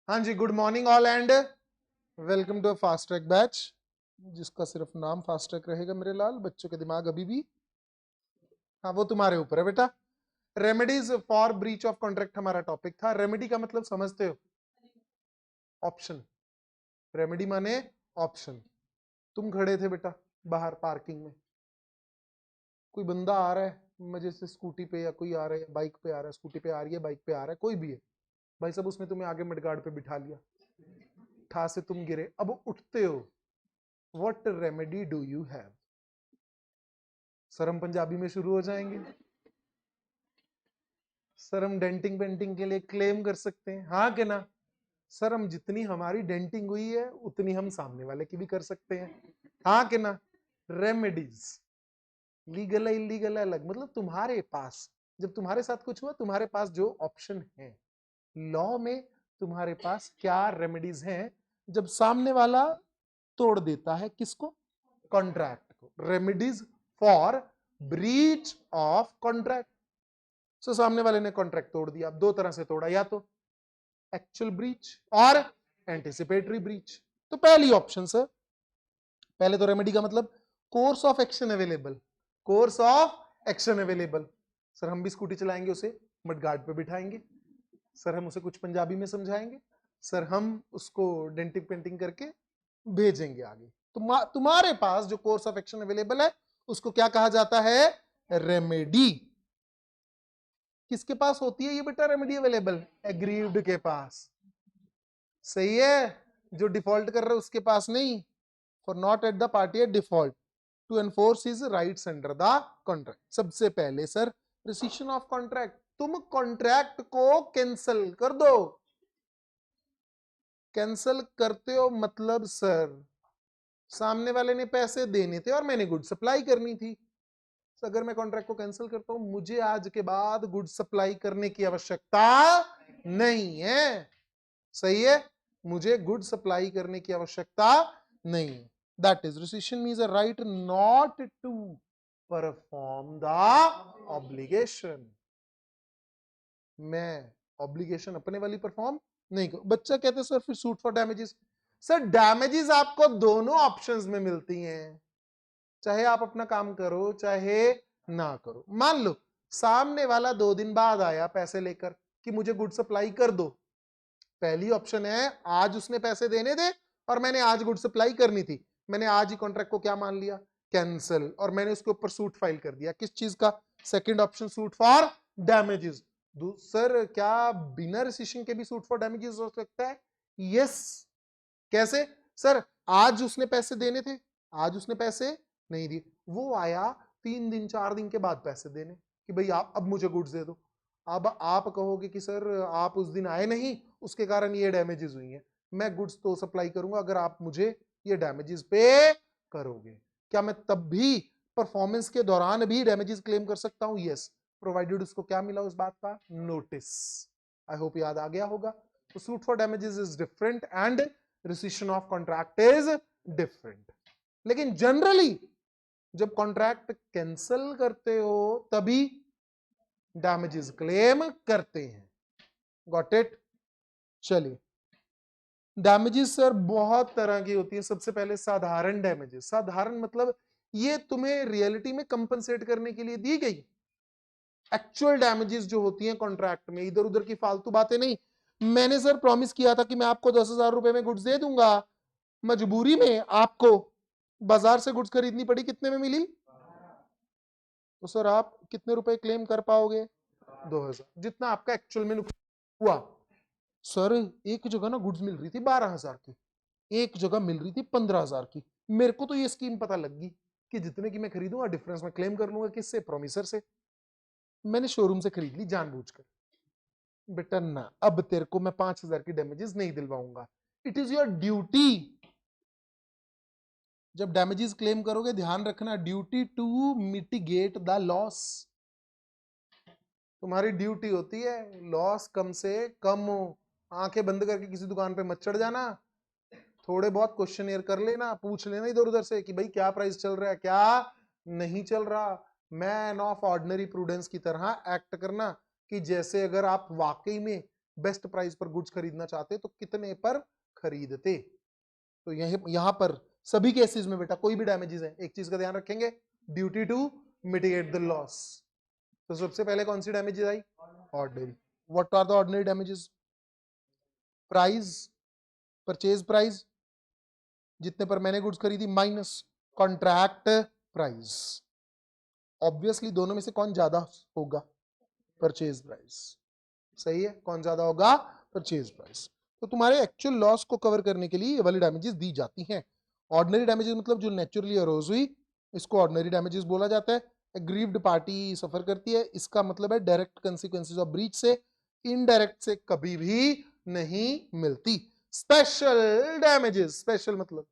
हाँ जी, good morning all and welcome to fast track batch, जिसका सिर्फ नाम फास्ट ट्रैक रहेगा मेरे लाल। बच्चों के दिमाग अभी भी, हाँ, वो तुम्हारे ऊपर है बेटा। Remedies for breach of contract हमारा टॉपिक था। रेमेडी का मतलब समझते हो? ऑप्शन। रेमेडी माने ऑप्शन। तुम खड़े थे बेटा बाहर पार्किंग में, कोई बंदा आ रहा है मजे से स्कूटी पे, या कोई आ रहा है बाइक पे आ रहा है, स्कूटी पे आ रही है, बाइक पे आ रहा है, कोई भी है भाई साहब, उसने तुम्हें आगे मडगार्ड पे बिठा लिया, ठा से तुम गिरे, अब उठते हो, what remedy do you have? Sir हम पंजाबी में शुरू हो जाएंगे। सर हम डेंटिंग पेंटिंग के लिए क्लेम कर सकते हैं, हाँ कि ना? सर हम जितनी हमारी डेंटिंग हुई है उतनी हम सामने वाले की भी कर सकते हैं, हाँ कि ना? रेमेडीज लीगल है इलीगल है अलग, मतलब तुम्हारे पास जब तुम्हारे साथ कुछ हुआ, तुम्हारे पास जो ऑप्शन है लॉ में, तुम्हारे पास क्या रेमेडीज हैं जब सामने वाला तोड़ देता है किसको? कॉन्ट्रैक्ट को। Remedies for breach of contract. So सामने वाले ने कॉन्ट्रैक्ट तोड़ दिया, दो तरह से तोड़ा, या तो एक्चुअल ब्रीच और एंटिसिपेटरी ब्रीच। तो पहली ऑप्शन सर, पहले तो रेमेडी का मतलब course of action available, course of action available. Sir हम भी स्कूटी चलाएंगे, उसे मडगार्ड पे बिठाएंगे, सर हम उसे कुछ पंजाबी में समझाएंगे, सर हम उसको डेंटिंग पेंटिंग करके भेजेंगे आगे। तुम्हारे पास जो कोर्स ऑफ एक्शन अवेलेबल है उसको क्या कहा जाता है? रेमेडी। किसके पास होती है ये बेटा रेमेडी अवेलेबल? एग्रीव्ड के पास। सही है, जो डिफॉल्ट कर रहा है उसके पास नहीं। For not at the party at default to enforce his rights under the contract. सबसे पहले सर रिसिशन ऑफ कॉन्ट्रैक्ट, तुम कॉन्ट्रैक्ट को कैंसल कर दो। कैंसल करते हो मतलब सर सामने वाले ने पैसे देने थे और मैंने गुड सप्लाई करनी थी। तो अगर मैं कॉन्ट्रैक्ट को कैंसिल करता हूं, मुझे आज के बाद गुड सप्लाई करने की आवश्यकता नहीं है। सही है, मुझे गुड सप्लाई करने की आवश्यकता नहीं। That is rescission means a right not to perform the obligation. मैं ऑब्लिगेशन अपने वाली परफॉर्म नहीं करूं। बच्चा कहते सर फिर suit for damages. Sir damages आपको दोनों ऑप्शंस में मिलती हैं, चाहे आप अपना काम करो चाहे ना करो। मान लो सामने वाला 2 दिन बाद आया पैसे लेकर कि मुझे गुड सप्लाई कर दो। पहली ऑप्शन है आज उसने पैसे देने थे और मैंने आज गुड सप्लाई करनी थी, मैंने आज ही कॉन्ट्रैक्ट को क्या मान लिया? कैंसिल, और मैंने उसके ऊपर सूट फाइल कर दिया। किस चीज का? Second option, suit for damages. Sir क्या बिना रिसिशन के भी सूट फॉर डैमेजेस हो सकता है? यस। कैसे? सर आज उसने पैसे देने थे, आज उसने पैसे नहीं दिए, वो आया 3 दिन 4 दिन के बाद पैसे देने कि भाई आप अब मुझे गुड्स दे दो। अब आप कहोगे कि सर आप उस दिन आए नहीं, उसके कारण ये डैमेजेस हुई हैं, मैं गुड्स तो सप्लाई करूंगा अगर आप मुझे ये डैमेजेस पे करोगे। क्या मैं तब भी परफॉर्मेंस के दौरान भी डैमेजेस क्लेम कर सकता हूं? यस, प्रोवाइडेड उसको क्या मिला उस बात का? नोटिस। आई होप याद आ गया होगा। तो suit for damages is different and rescission of contract is different. लेकिन जनरली जब कॉन्ट्रैक्ट कैंसिल करते हो तभी डैमेजेस क्लेम करते हैं। Got it? चलिए, डैमेजेस सर बहुत तरह की होती है। सबसे पहले साधारण डैमेजेस। साधारण मतलब ये तुम्हें रियलिटी में कंपनसेट करने के लिए दी गई एक्चुअल डैमेजेस जो होती हैं कॉन्ट्रैक्ट में, इधर उधर की फालतू बातें नहीं। मैंने सर प्रॉमिस किया था कि मैं आपको 10,000 रुपए में गुड्स दे दूंगा, मजबूरी में आपको बाजार से गुड्स खरीदनी पड़ी, कितने में मिली? तो सर आप कितने रुपए क्लेम कर पाओगे? 2,000, जितना आपका एक्चुअल में हुआ। सर एक जगह ना गुड्स मिल रही थी 12,000 की, एक जगह मिल रही थी 15,000 की। मेरे को तो ये स्कीम पता लग गई कि जितने की मैं खरीदूंगा डिफरेंस में क्लेम कर लूंगा। किससे? प्रोमिसर से। मैंने शोरूम से खरीद ली जानबूझकर। बेटा ना, अब तेरे को मैं 5,000 की डैमेजेस नहीं दिलवाऊंगा। It is your duty. जब डैमेजेस क्लेम करोगे ध्यान रखना, duty to mitigate the loss. तुम्हारी ड्यूटी होती है लॉस कम से कम हो। आंखें बंद करके किसी दुकान पे मत चढ़ जाना, थोड़े बहुत क्वेश्चन कर लेना, पूछ लेना इधर उधर से कि भाई क्या प्राइस चल रहा है, क्या नहीं चल रहा। मैन ऑफ ऑर्डिनरी प्रूडेंस की तरह एक्ट करना कि जैसे अगर आप वाकई में बेस्ट प्राइस पर गुड्स खरीदना चाहते तो कितने पर खरीदते। तो यहां पर सभी केसेस में बेटा कोई भी डैमेजेस है, एक चीज का ध्यान रखेंगे, duty to mitigate the loss. तो सबसे पहले कौन सी डैमेजेस आई? Ordinary. What are the ordinary damages? Price, purchase price जितने पर मैंने गुड्स खरीदी माइनस कॉन्ट्रैक्ट प्राइस। ऑब्वियसली दोनों में से कौन ज्यादा होगा? Purchase price. सही है, कौन ज्यादा होगा? Purchase price. तो तुम्हारे एक्चुअल लॉस को कवर करने के लिए ये वाली डैमेजेस दी जाती हैं। ऑर्डिनरी डैमेजेस मतलब जो नेचुरली अरोज हुई, इसको ऑर्डिनरी डैमेजेस बोला जाता है। एग्रीव्ड पार्टी सफर करती है, इसका मतलब है डायरेक्ट कंसिक्वेंसेस ऑफ ब्रीच से, इनडायरेक्ट से कभी भी नहीं मिलती। स्पेशल डैमेजेस, स्पेशल मतलब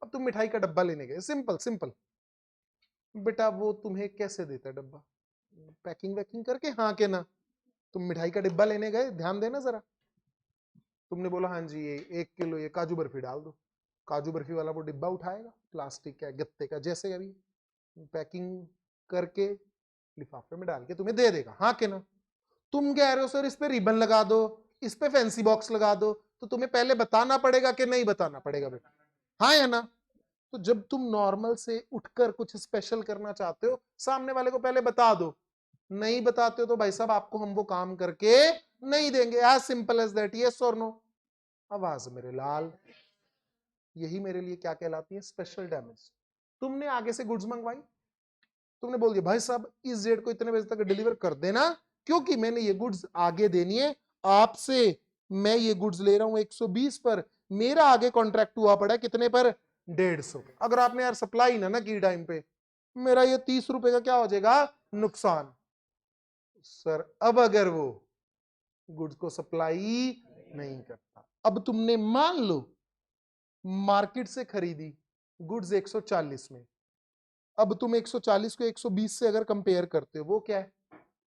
अब तुम मिठाई का डब्बा लेने गए, सिंपल सिंपल, बेटा वो तुम्हें कैसे देता है डब्बा? पैकिंग वैकिंग करके, हाँ के ना? तुम मिठाई का डिब्बा लेने गए, ध्यान देना जरा, तुमने बोला हाँ जी ये 1 किलो ये काजू बर्फी डाल दो, काजू बर्फी वाला वो डिब्बा उठाएगा, प्लास्टिक का गत्ते का जैसे अभी पैकिंग करके लिफाफे में डाल के तुम्हें दे देगा, हाँ के ना? तुम कह रहे हो सर इस पे रिबन लगा दो, इस पे फैंसी बॉक्स लगा दो, तो तुम्हें पहले बताना पड़ेगा कि नहीं बताना पड़ेगा बेटा? हाँ या ना? तो जब तुम नॉर्मल से उठकर कुछ स्पेशल करना चाहते हो, सामने वाले को पहले बता दो। नहीं बताते हो तो भाई साहब आपको हम वो काम करके नहीं देंगे, as simple as that, yes और नो? आवाज मेरे लाल, यही मेरे लिए क्या कहलाती है? Special damage. तुमने आगे से गुड्स मंगवाई, तुमने बोल दिया भाई साहब इस डेट को इतने बजे तक डिलीवर कर देना, क्योंकि मैंने ये गुड्स आगे देनी है आपसे, मैं ये गुड्स ले रहा हूं 120 पर, मेरा आगे कॉन्ट्रैक्ट हुआ पड़ा है कितने पर? 150। अगर आपने यार सप्लाई ना की टाइम पे, मेरा ये 30 रुपए का क्या हो जाएगा? नुकसान। सर अब अगर वो गुड्स को सप्लाई नहीं करता, अब तुमने मान लो मार्केट से खरीदी गुड्स 140 में, अब तुम 140 को 120 से अगर कंपेयर करते हो, वो क्या है?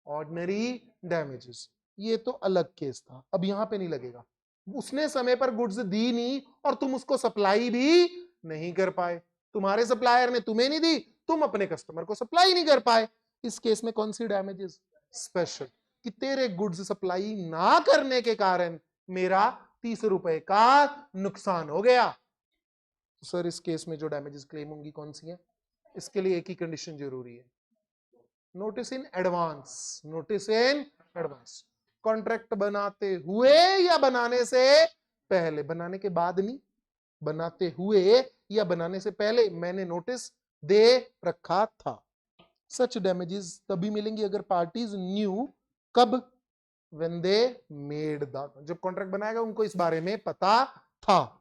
Ordinary damages. ये तो अलग केस था, अब यहां पे नहीं लगेगा। उसने समय पर गुड्स दी नहीं और तुम उसको सप्लाई भी नहीं कर पाए, तुम्हारे सप्लायर ने तुम्हें नहीं दी, तुम अपने कस्टमर को सप्लाई नहीं कर पाए। इस केस में कौन सी डैमेजेस? स्पेशल, कि तेरे गुड्स सप्लाई ना करने के कारण मेरा 30 रुपए का नुकसान हो गया। तो सर इस केस में जो डैमेजेस क्लेम होंगी कौन सी है? इसके लिए एक ही कंडीशन जरूरी है, notice in advance. Notice in advance, contract बनाते हुए या बनाने से पहले? बनाने के बाद नहीं, बनाते हुए या बनाने से पहले मैंने नोटिस दे रखा था। सच डैमेजेस तभी मिलेंगी अगर पार्टीज न्यू, कब? व्हेन दे मेड द, जब कॉन्ट्रैक्ट बनाएगा उनको इस बारे में पता था।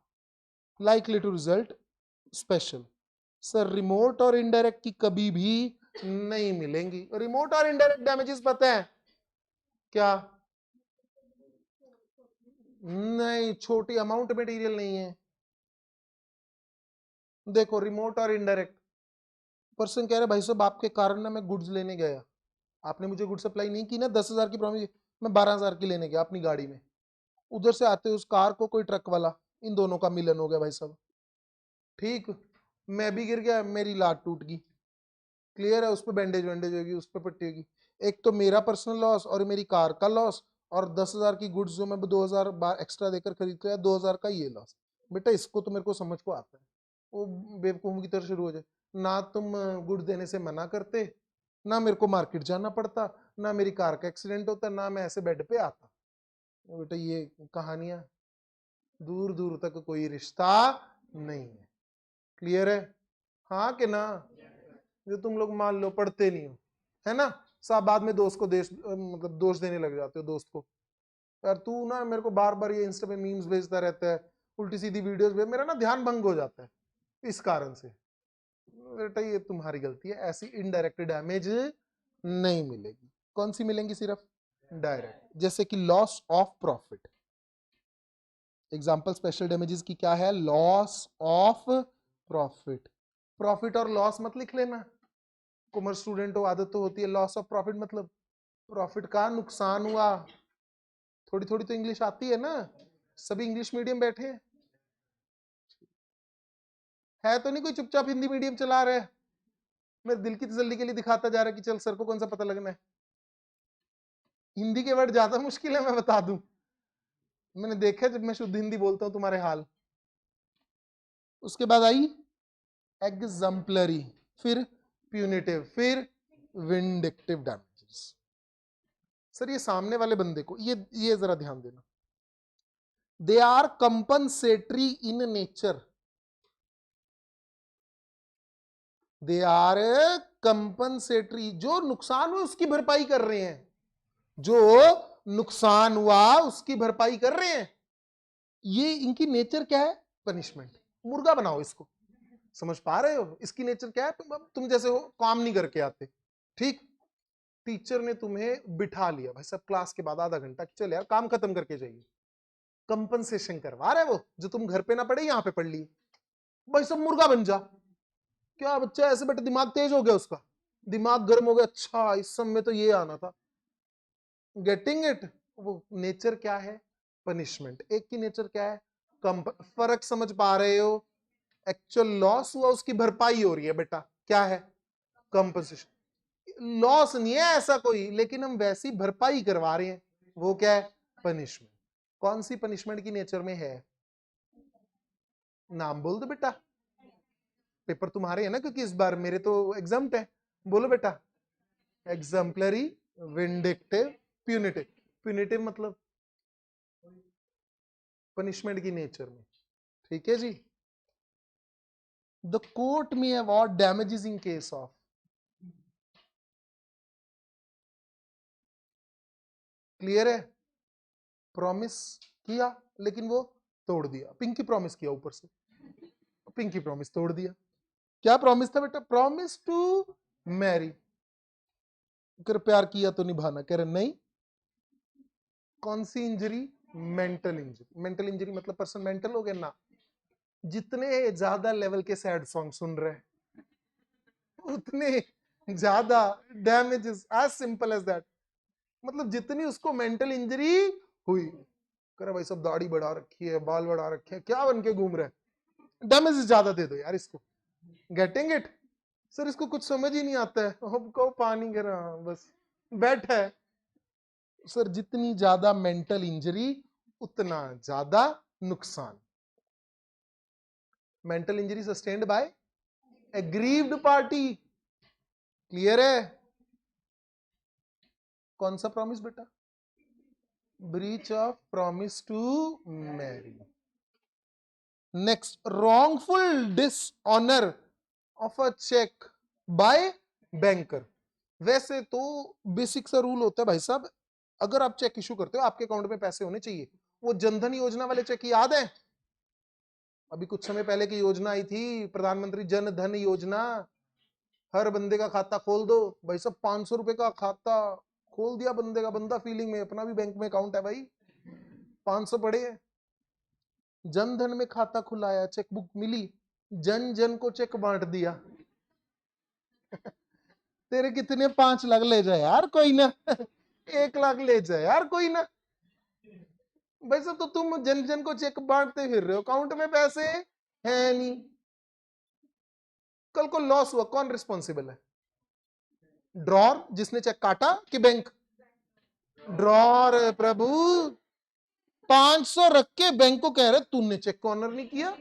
Likely to result special. Sir remote और इनडायरेक्ट की कभी भी नहीं मिलेंगी। रिमोट और इनडायरेक्ट डैमेजेस पता है क्या? नहीं, छोटी अमाउंट मटेरियल नहीं है। देखो रिमोट और इनडायरेक्ट, पर्सन कह रहे भाई साहब आपके कारण ना मैं गुड्स लेने गया, आपने मुझे गुड्स सप्लाई नहीं की ना, 10,000 की प्रॉमिस, मैं 12,000 की लेने गया अपनी गाड़ी में, उधर से आते उस कार को कोई ट्रक वाला, इन दोनों का मिलन हो गया भाई साहब, ठीक, मैं भी गिर गया, मेरी लात टूट गई, क्लियर है, उस पर बैंडेज वैंडेज होगी, उस पर पट्टी होगी। एक तो मेरा पर्सनल लॉस और मेरी कार का लॉस, और 10,000 की गुड्स जो मैं 2,000 एक्स्ट्रा देकर खरीद के आया, 2,000 का ये लॉस। बेटा इसको तो मेरे को समझ को आता है, वो बेवकूफ की तरह शुरू हो जाए। ना तुम गुड्स देने से मना करते, ना मेरे को मार्केट जाना पड़ता, ना मेरी कार का एक्सीडेंट होता, ना मैं ऐसे बेड पे आता। बेटा ये कहानियां दूर दूर तक कोई रिश्ता नहीं है, क्लियर है? हाँ कि ना? जो तुम लोग मान लो पढ़ते नहीं हो, है ना, सब बाद में दोस्त को मतलब दोष देने लग जाते हो दोस्त को, यार तू ना मेरे को बार बार ये इंस्टा पे मीम्स भेजता रहता है, उल्टी सीधी वीडियोस भेज, मेरा ना ध्यान भंग हो जाता है इस कारण से। बेटा ये तुम्हारी गलती है, ऐसी इनडायरेक्ट डैमेज नहीं मिलेगी। कौन सी मिलेंगी? सिर्फ डायरेक्ट, जैसे कि loss of profit. Example special damages की क्या है? Loss of profit. प्रॉफिट और लॉस मत लिख लेना, कॉमर्स स्टूडेंट हो आदत तो होती है, लॉस ऑफ प्रॉफिट मतलब प्रॉफिट का नुकसान हुआ। थोड़ी थोड़ी तो इंग्लिश आती है ना, सभी इंग्लिश मीडियम बैठे हैं, है तो नहीं कोई चुपचाप हिंदी मीडियम चला रहे हैं? मेरे दिल की तसल्ली के लिए दिखाता जा रहा है कि चल सर को कौन सा पता लगना है। हिंदी के वर्ड ज्यादा मुश्किल है, मैं बता दूं। मैंने देखा जब मैं शुद्ध हिंदी बोलता हूं तुम्हारे हाल। उसके बाद आई एग्जाम्पलरी, फिर प्यूनिटिव, फिर विंडिक्टिव डैमेजेस। सर ये सामने वाले बंदे को ये जरा ध्यान देना, they are compensatory in nature, they are compensatory, जो नुकसान हुआ उसकी भरपाई कर रहे हैं, जो नुकसान हुआ उसकी भरपाई कर रहे हैं। ये इनकी नेचर क्या है? पनिशमेंट। मुर्गा बनाओ इसको, समझ पा रहे हो? इसकी नेचर क्या है? तुम जैसे हो काम नहीं करके आते, ठीक, टीचर ने तुम्हें बिठा लिया भाई सब क्लास के बाद आधा घंटा, चल यार काम खत्म करके जाइए, कंपनसेशन करवा रहे वो, जो तुम घर पे ना पढ़े यहाँ पे पढ़ लिए, भाई सब मुर्गा बन जा। क्या बच्चा ऐसे बेटा दिमाग तेज हो गया, उसका दिमाग गर्म हो गया, अच्छा इस समय तो ये आना था। Getting it? वो नेचर क्या है? पनिशमेंट। एक की नेचर क्या है? फर्क समझ पा रहे हो? एक्चुअल लॉस हुआ उसकी भरपाई हो रही है बेटा, क्या है? कंपनसेशन। लॉस नहीं है ऐसा कोई, लेकिन हम वैसी भरपाई करवा रहे हैं, वो क्या है? पनिशमेंट। कौन सी पनिशमेंट की नेचर में है? नाम बोल दो बेटा, पेपर तुम्हारे है ना, क्योंकि इस बार मेरे तो एग्जाम्प्ट है। बोलो बेटा, एग्जाम्पलरी, विंडिक्टिव, प्यूनिटिव। प्यूनिटिव मतलब पनिशमेंट की नेचर में, ठीक है जी। द कोर्ट में award damages in case of, clear है? प्रॉमिस किया लेकिन वो तोड़ दिया, पिंकी प्रॉमिस किया ऊपर से, पिंकी प्रॉमिस तोड़ दिया। क्या प्रॉमिस था बेटा? प्रॉमिस टू मैरी, कर प्यार किया तो निभाना, कह रहे नहीं। कौन सी injury? Mental injury. Mental injury मतलब पर्सन मेंटल हो गया ना। जितने ज्यादा लेवल के सैड सॉन्ग सुन रहे हैं उतने ज्यादा damages, as simple as that. मतलब जितनी उसको मेंटल इंजरी हुई, करे भाई सब दाढ़ी बढ़ा रखी है, बाल बढ़ा रखे हैं, क्या बन के घूम रहे हैं, डैमेजेस ज्यादा दे दो यार इसको। Getting it? सर इसको कुछ समझ ही नहीं आता है, हमको पानी गिरा बस बैठ है। सर जितनी ज्यादा मेंटल इंजरी उतना ज्यादा नुकसान। Mental injury sustained by aggrieved party, clear है? कौन सा प्रॉमिस बेटा? Breach of promise to marry. Next, wrongful dishonour of a cheque by banker. वैसे तो बेसिक सा रूल होता है भाई साहब, अगर आप चेक इशू करते हो आपके अकाउंट में पैसे होने चाहिए। वो जनधन योजना वाले चेक याद है? अभी कुछ समय पहले की योजना आई थी, प्रधानमंत्री जन धन योजना, हर बंदे का खाता खोल दो भाई साहब, 500 रुपए का खाता खोल दिया बंदे का, बंदा फीलिंग में, अपना भी बैंक में अकाउंट है भाई, 500 पड़े हैं। जन धन में खाता खुलाया, चेकबुक मिली, जन जन को चेक बांट दिया। तेरे कितने 5 लाख ले जाए यार कोई ना, 1 लाख ले जाए यार कोई ना। भाई साहब तो तुम जन जन को चेक बांटते फिर रहे हो, अकाउंट में पैसे है नहीं। कल को लॉस हुआ कौन रिस्पॉन्सिबल है? ड्रॉर जिसने चेक काटा कि बैंक? ड्रॉर है प्रभु। 500 रख के बैंक को कह रहे तूने चेक को ऑनर नहीं किया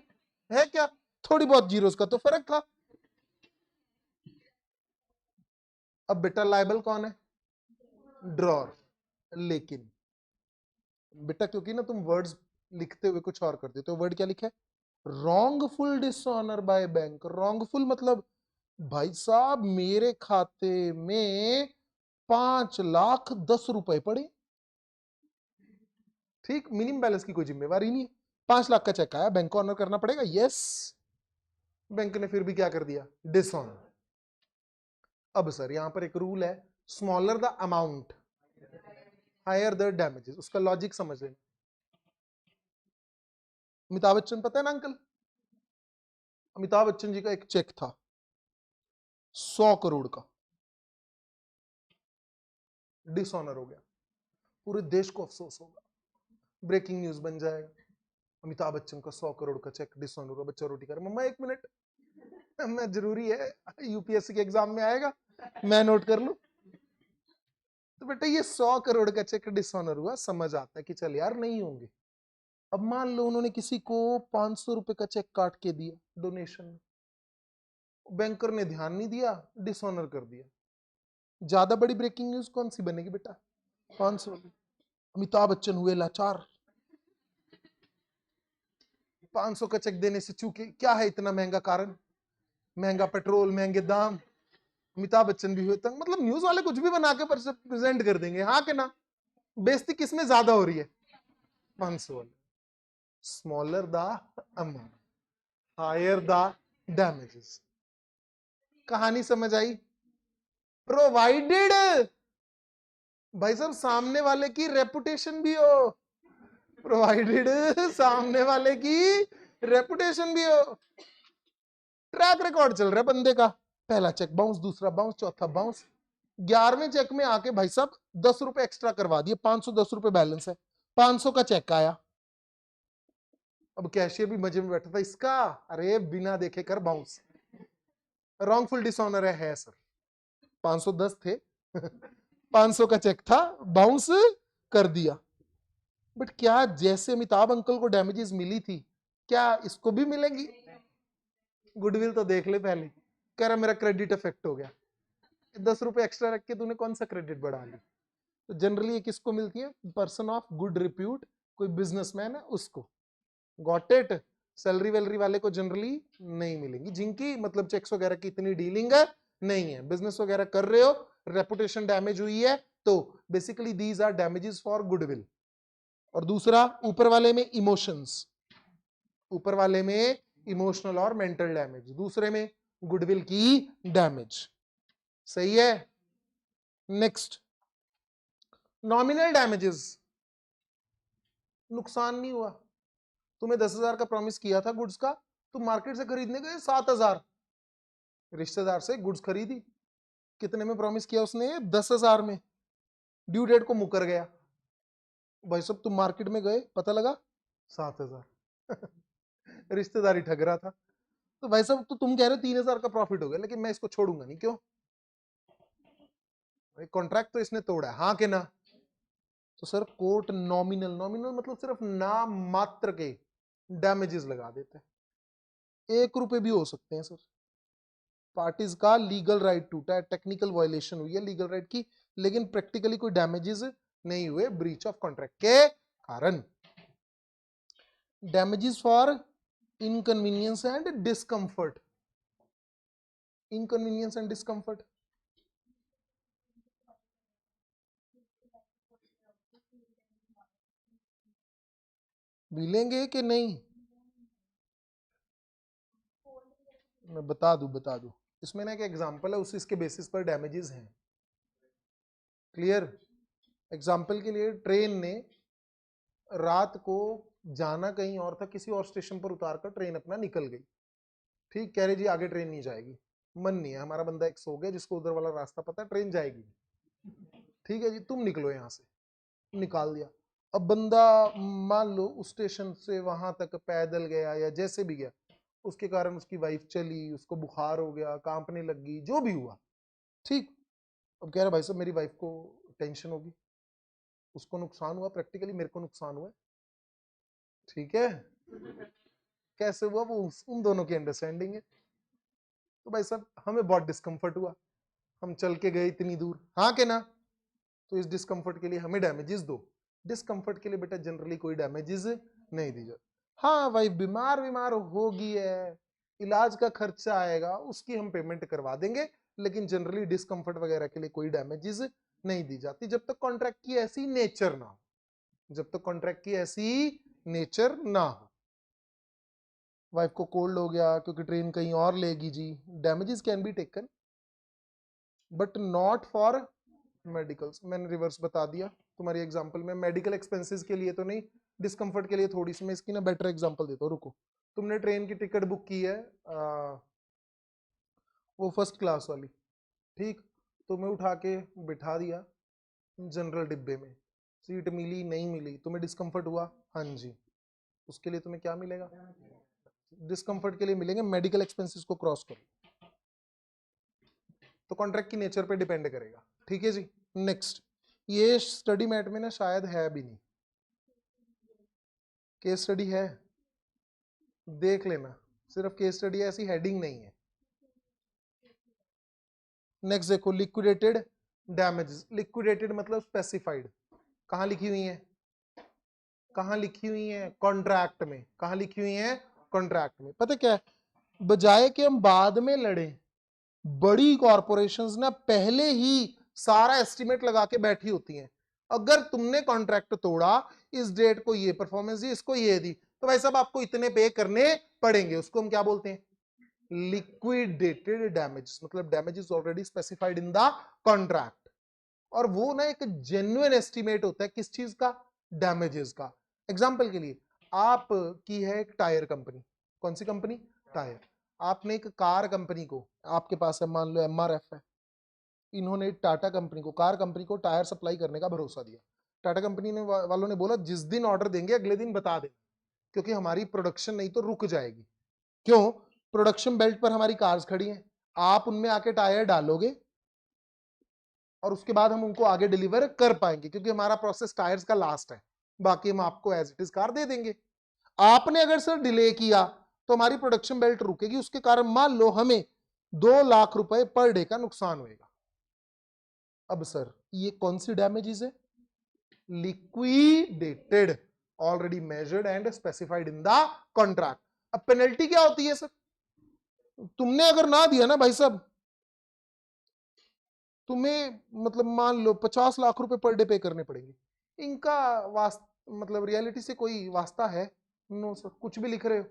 है क्या? थोड़ी बहुत जीरोस का तो फर्क था। अब बेटा लायबल कौन है? ड्रॉर। लेकिन बेटा क्योंकि ना तुम वर्ड्स लिखते हुए कुछ और कर देते हो, वर्ड क्या लिखा है? Wrongful dishonour by bank. Wrongful मतलब भाई साहब मेरे खाते में 5,10,00,000 पड़े, ठीक, मिनिमम बैलेंस की कोई जिम्मेवारी नहीं है, 5 लाख का चेक आया, बैंक को ऑनर करना पड़ेगा, यस। बैंक ने फिर भी क्या कर दिया? डिसऑनर। अब सर यहां पर एक रूल है, smaller the amount higher the damages. उसका लॉजिक समझ लेना। अमिताभ बच्चन पता है ना अंकल? अमिताभ बच्चन जी का एक चेक था 100 करोड़ का, डिसऑनर हो गया, पूरे देश को अफसोस होगा, ब्रेकिंग न्यूज बन जाएगा, अमिताभ बच्चन का 100 करोड़ का चेक डिसऑनर हुआ। बच्चा रोटी कर, मम्मा 1 मिनट, मैं जरूरी है, यूपीएससी के एग्जाम में आएगा, मैं नोट कर लूं। तो बेटा ये 100 करोड़ का चेक डिसऑनर हुआ, समझ आता है कि चल यार नहीं होंगे। अब मान लो उन्होंने किसी को 500 रुपए का चेक काट के दिया डोनेशन में, बैंकर ने ध्यान नहीं दिया, डिसऑनर कर दिया। ज्यादा बड़ी ब्रेकिंग न्यूज कौन सी बनेगी बेटा? 500। अमिताभ बच्चन हुए लाचार, 500 का चेक देने से चूके। क्या है इतना महंगा कारण? महंगा पेट्रोल, महंगे दाम। अमिताभ बच्चन भी हुए तंग। मतलब न्यूज वाले कुछ भी बना के प्रेजेंट कर देंगे, हाँ के ना? बेइज्जती किसमें ज्यादा हो रही है? 500 वाले। Smaller the amount, higher the damages. कहानी समझ आई? प्रोवाइडेड भाई साहब सामने वाले की रेपुटेशन भी हो, प्रोवाइडेड सामने वाले की रेपुटेशन भी हो। ट्रैक रिकॉर्ड चल रहा है बंदे का, पहला चेक बाउंस, दूसरा बाउंस, चौथा बाउंस, 11वें चेक में आके भाई साहब 10 रुपए एक्स्ट्रा करवा दिए, 510 रुपए बैलेंस है, 500 का चेक आया। अब कैशियर भी मजे में बैठा था, इसका अरे बिना देखे कर बाउंस, रॉन्गफुल डिसऑनर है सर। 510 थे 500 का चेक था, बाउंस कर दिया। बट क्या जैसे अमिताभ अंकल को डैमेजेस मिली थी, क्या इसको भी मिलेंगी? गुडविल तो देख ले पहले, कह रहा मेरा क्रेडिट इफेक्ट हो गया। 10 रुपए एक्स्ट्रा रख के तूने कौन सा क्रेडिट बढ़ा ली? तो जनरली ये किसको मिलती है? पर्सन ऑफ गुड रिप्यूट, कोई बिजनेसमैन है उसको। Got it? सैलरी वैलरी वाले को जनरली नहीं मिलेंगी, जिनकी मतलब चेक्स वगैरह की इतनी डीलिंग है नहीं है, बिजनेस वगैरह कर रहे हो, रेपुटेशन डैमेज हुई है, तो basically these are damages for goodwill. और दूसरा ऊपर वाले में इमोशंस, ऊपर वाले में इमोशनल और मेंटल डैमेज, दूसरे में गुडविल की डैमेज। सही है? Next, nominal damages. नुकसान नहीं हुआ, तुम्हें 10,000 का प्रॉमिस किया था गुड्स का, तुम मार्केट से खरीदने गए 7,000, रिश्तेदार से गुड्स खरीदी, कितने में प्रॉमिस किया उसने? 10,000 में, ड्यू डेट को मुकर गया, भाई साहब तुम मार्केट में गए, पता लगा 7,000 रिश्तेदारी ठग रहा था। तो भाई साहब तो तुम कह रहे हो 3,000 का प्रॉफिट हो गया, लेकिन मैं इसको छोड़ूंगा नहीं, क्यों? कॉन्ट्रैक्ट तो इसने तोड़ा है, हाँ के ना? तो सर कोर्ट नॉमिनल, नॉमिनल मतलब सिर्फ नाम मात्र के डैमेजेस लगा देते हैं, 1 रुपए भी हो सकते हैं सर। पार्टीज का लीगल राइट टूटा है, टेक्निकल वायलेशन हुई है लीगल राइट की, लेकिन प्रैक्टिकली कोई डैमेजेस नहीं हुए ब्रीच ऑफ कॉन्ट्रैक्ट के कारण। Damages for inconvenience and discomfort, inconvenience and discomfort मिलेंगे कि नहीं? मैं बता दूं, इसमें ना एक एग्जांपल है, उसी इसके बेसिस पर डैमेजेस हैं। क्लियर? एग्जांपल के लिए, ट्रेन ने रात को जाना कहीं और था, किसी और स्टेशन पर उतार कर ट्रेन अपना निकल गई। ठीक, कह रहे जी आगे ट्रेन नहीं जाएगी, मन नहीं है, हमारा बंदा एक सो गया जिसको उधर वाला रास्ता पता है, ट्रेन जाएगी। ठीक है जी, तुम निकलो यहाँ से, निकाल दिया। अब बंदा मान लो उस स्टेशन से वहां तक पैदल गया या जैसे भी गया, उसके कारण उसकी वाइफ चली, उसको बुखार हो गया, कांपने लग गई, जो भी हुआ। ठीक, अब कह रहा भाई साहब मेरी वाइफ को टेंशन होगी, उसको नुकसान हुआ प्रैक्टिकली, मेरे को नुकसान हुआ। ठीक है, कैसे हुआ वो उन दोनों की अंडरस्टैंडिंग है। तो भाई साहब हमें बहुत डिस्कंफर्ट हुआ, हम चल के गए इतनी दूर, हाँ के ना? तो इस डिस्कंफर्ट के लिए हमें डैमेजेस दो। डिस्कंफर्ट के लिए बेटा जनरली कोई डैमेजेस नहीं दी जाती। हाँ भाई बीमार बीमार होगी है, इलाज का खर्चा आएगा, उसकी हम पेमेंट करवा देंगे, लेकिन जनरली डिस्कंफर्ट वगैरह के लिए कोई डैमेजेस नहीं दी जाती, जब तक कॉन्ट्रैक्ट की ऐसी नेचर ना हो, जब तक कॉन्ट्रैक्ट की ऐसी नेचर ना हो। वाइफ को कोल्ड हो गया क्योंकि ट्रेन कहीं और लेगी जी, damages can be taken but not for medicals. मैंने रिवर्स बता दिया तुम्हारी एग्जांपल में, मेडिकल एक्सपेंसेस के लिए तो नहीं, डिस्कंफर्ट के लिए थोड़ी सी। मैं इसकी ना बेटर एग्जांपल देता हूँ, रुको। तुमने ट्रेन की टिकट बुक की है, वो फर्स्ट क्लास वाली, ठीक, तुम्हें उठा के बिठा दिया जनरल डिब्बे में, सीट मिली नहीं मिली, तुम्हें डिस्कंफर्ट हुआ, हाँ जी, उसके लिए तुम्हें क्या मिलेगा? डिस्कंफर्ट के लिए मिलेंगे मेडिकल एक्सपेंसेस को क्रॉस करो। तो कॉन्ट्रैक्ट की नेचर पे डिपेंड करेगा। ठीक है जी, नेक्स्ट, ये स्टडी मैट में ना शायद है भी नहीं, केस स्टडी है, देख लेना, सिर्फ केस स्टडी है, ऐसी हेडिंग नहीं है। नेक्स्ट देखो, लिक्विडेटेड डैमेजेस। लिक्विडेटेड मतलब स्पेसिफाइड, कहां लिखी हुई है, कहां लिखी हुई है, कॉन्ट्रैक्ट में। कहां लिखी हुई है, कॉन्ट्रैक्ट में। पता क्या है, बजाय कि हम बाद में लड़े, बड़ी कॉरपोरेशंस ना पहले ही सारा एस्टिमेट लगा के बैठी होती हैं। अगर तुमने कॉन्ट्रैक्ट तोड़ा, इस डेट को ये परफॉर्मेंस दी, इसको ये दी, तो भाई साहब आपको इतने पे करने पड़ेंगे। उसको हम क्या बोलते हैं, लिक्विडेटेड डैमेजेस, मतलब damages already specified in the contract. और वो ना एक जेन्युइन एस्टिमेट होता है किस चीज का, डैमेजेस का। एग्जांपल के लिए, आप की है एक टायर कंपनी, कौन सी कंपनी, टायर। आपने एक कार कंपनी को, आपके पास है मान लो एमआरएफ है, इन्होंने टाटा कंपनी को, कार कंपनी को टायर सप्लाई करने का भरोसा दिया। टाटा कंपनी ने वालों ने बोला जिस दिन ऑर्डर देंगे अगले दिन बता दें, क्योंकि हमारी प्रोडक्शन नहीं तो रुक जाएगी। क्यों, प्रोडक्शन बेल्ट पर हमारी कार्स खड़ी हैं, आप उनमें आके टायर डालोगे और उसके बाद हम उनको आगे डिलीवर कर पाएंगे, क्योंकि हमारा प्रोसेस टायर्स का लास्ट है, बाकी हम आपको एज इट इज कार दे देंगे। आपने अगर सर डिले किया तो हमारी प्रोडक्शन बेल्ट रुकेगी, उसके कारण मान लो हमें 2 लाख रुपए पर डे का नुकसान होगा। अब सर ये कौन सी डैमेजेस है, liquidated, already measured and specified in the contract. अब पेनल्टी क्या होती है सर, तुमने अगर ना दिया ना भाई साहब, तुम्हें मतलब मान लो 50 लाख रुपए पर डे पे करने पड़ेंगे। इनका मतलब रियलिटी से कोई वास्ता है, नो सर, कुछ भी लिख रहे हो।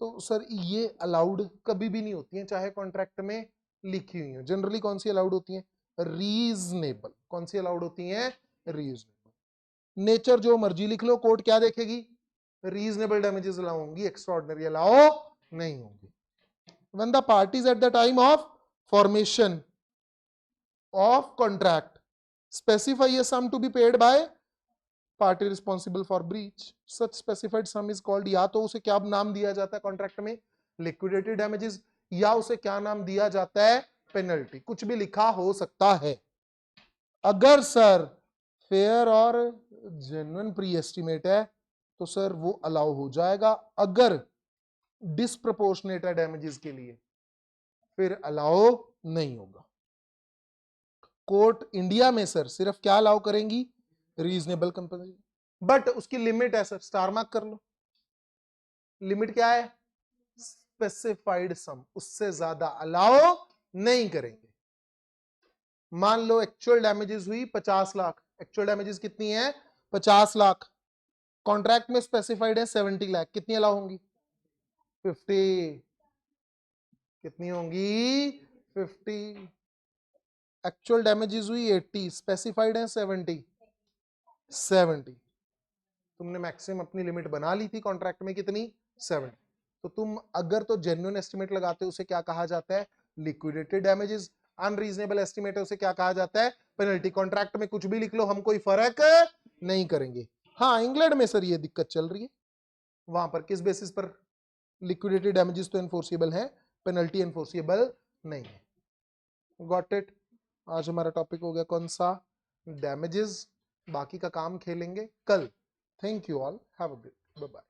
तो सर ये अलाउड कभी भी नहीं होती है, चाहे कॉन्ट्रैक्ट में लिखी हुई हो। जनरली कौन सी अलाउड होती है, रीजनेबल। कौन सी अलाउड होती है, रीजनेबल। नेचर जो मर्जी लिख लो, कोर्ट क्या देखेगी, रीजनेबल डैमेजेस अलाउ होंगी, एक्स्ट्राऑर्डिनरी अलाउ नहीं होंगी। When the parties at the time of formation of contract specify a sum to be paid by party responsible for breach, such specified sum is called, या तो उसे क्या नाम दिया जाता है कॉन्ट्रैक्ट में, लिक्विडेटेड डैमेजेस, या उसे क्या नाम दिया जाता है, पेनल्टी। कुछ भी लिखा हो सकता है। अगर सर फेयर और जेन्युइन प्री एस्टिमेट है तो सर वो अलाउ हो जाएगा। अगर डिसप्रोपोर्शनेट है डैमेजेस के लिए, फिर अलाउ नहीं होगा। कोर्ट इंडिया में सर सिर्फ क्या अलाउ करेंगी, रीजनेबल कंपनी, बट उसकी लिमिट है सर, स्टार मार्क कर लो। लिमिट क्या है, स्पेसिफाइड सम, उससे ज्यादा अलाउ नहीं करेंगे। मान लो एक्चुअल डैमेजेस हुई 50 लाख, एक्चुअल डैमेजेस कितनी है, 50 लाख, कॉन्ट्रैक्ट में स्पेसिफाइड है 70 लाख, कितनी अलाउ होंगी, 50। कितनी होंगी, 50। एक्चुअल डैमेजेस हुई 80, स्पेसिफाइड है 70। तुमने मैक्सिमम अपनी लिमिट बना ली थी कॉन्ट्रैक्ट में, कितनी, 7। तो तुम अगर तो जेन्युइन एस्टिमेट लगाते हो उसे क्या कहा जाता है, लिक्विडेटेड डैमेजेस। अनरीजनेबल एस्टिमेट है उसे क्या कहा जाता है, पेनल्टी। कॉन्ट्रैक्ट में कुछ भी लिख लो, हम कोई फर्क नहीं करेंगे। हाँ, इंग्लैंड में सर ये दिक्कत चल रही है, वहां पर किस बेसिस पर, लिक्विडेटेड डैमेजेस तो एनफोर्सिबल है, पेनल्टी एनफोर्सिबल नहीं है। Got it. आज हमारा टॉपिक हो गया कौन सा, डैमेजेस। बाकी का काम खेलेंगे कल। Thank you all, have a good, bye bye.